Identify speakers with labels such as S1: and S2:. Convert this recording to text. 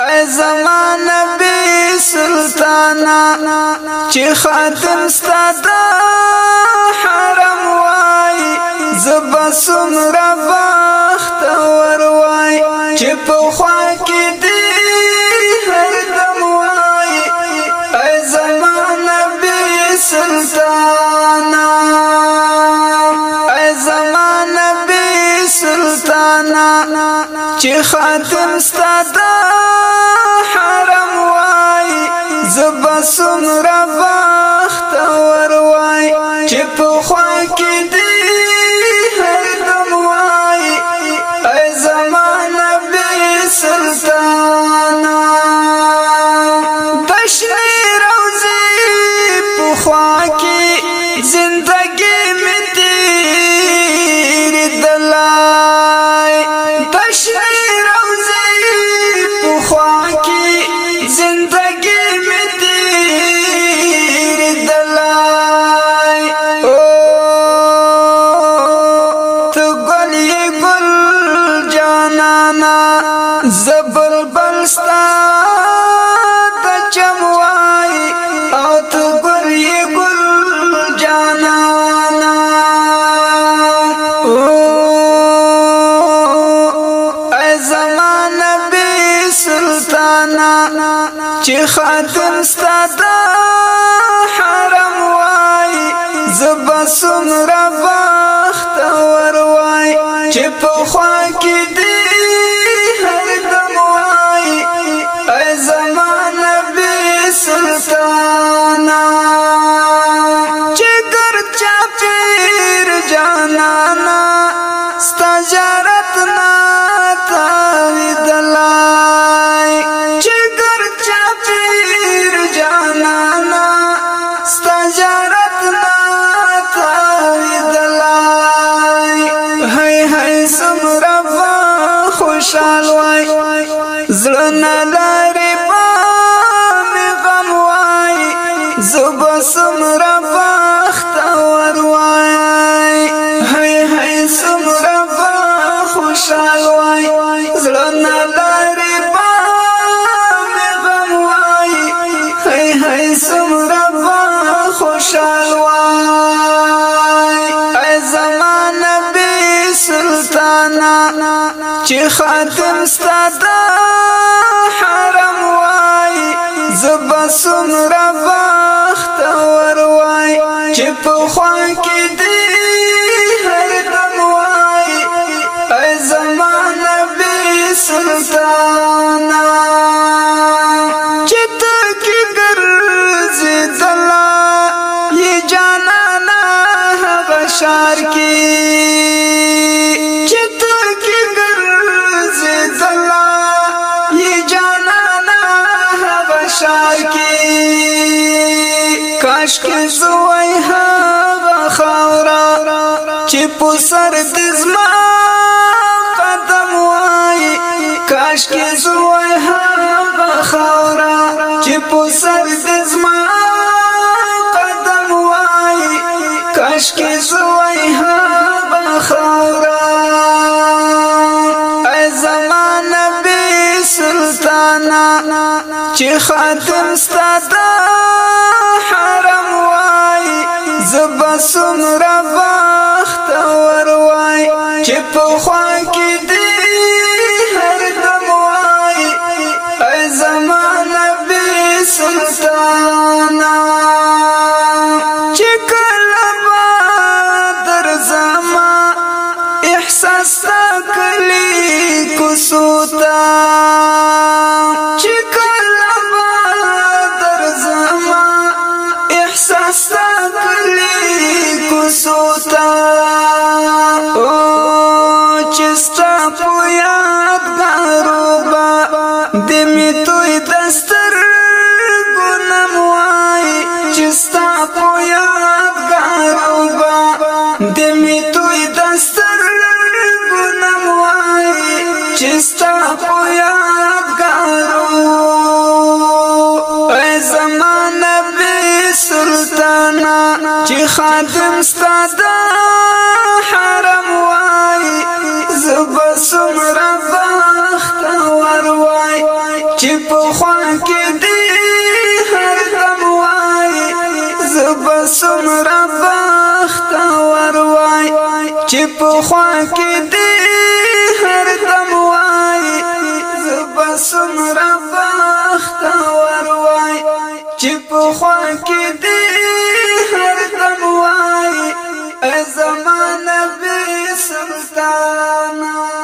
S1: ای زمان نبی سلطانا چی خاتم ستادا حرم وای زبا سمرا بخت وروای چی پخوا کی دی هر دم وای ای زمان نبی سلطانا ای زمان نبی سلطانا چی خاتم ستادا زبا سمرا بخت وروای چی پخوا کی دی هر دم وای ای زمان نبی سلطانا دشنی روزی پخوا کی زندگی می تیری دلائے دشنی روزی پخوا کی زندگی زبل بلستا د چموای او تو ګری ګل جانانا ای زمان نبی سلطانا چې خاتم ستادا حرم وای زبا سمرا بخت وروای چې پخوا کې دی سلطانا چگر چاپیر جانانا ستجارت ناتا ویدلائی چگر چاپیر جانانا ستجارت ناتا ویدلائی ہے سمرا با خوشحال وائی زلنا لاری زبا سمرا بخت وروای ہے سمرا با خوشحال وای زړه لاري با مې غم وای ہے سمرا با خوشحال وای ای زمان نبی سلطانا چې خاتم ستادا حرم وای زبا سمرا چی پخوا کی دی هر دم وای ای زمان نبی سلطانا چی تکی گرزی دلا یہ جانانا بشار کی چی تکی گرزی دلا یہ جانانا بشار کی کاش کی زوی هغه خاورا چې په سر د زما قدم وای کاش کی زوی هغه خاورا چې په سر د زما قدم وای کاش کی زوی هغه خاورا ای زمان نبی سلطانا چې خاتم ستادا زبا سمرا بخت وروای چې پخوا کې دی هر دم وای ای زمان نبی سلطانا چې کله در زما احساس کلی کوسوتا چې کله در زما احساس سوتا او چستا پو یادگارو با دمی توی دستر گنم وای چستا پو یادگارو با دمی توی دستر گنم وای چستا پو یادگارو ای زمان نبی سلطانا چی خاتم ستادا حرم وای زبا سمرا بخت وروای چې په خوا کې دی هر دم وای زب سمرا بختور وای چې په خوا کې دی هر دم وای زب سمرا بختور وای چې په خوا کې دی هر دم وای زمان نبی سلطانا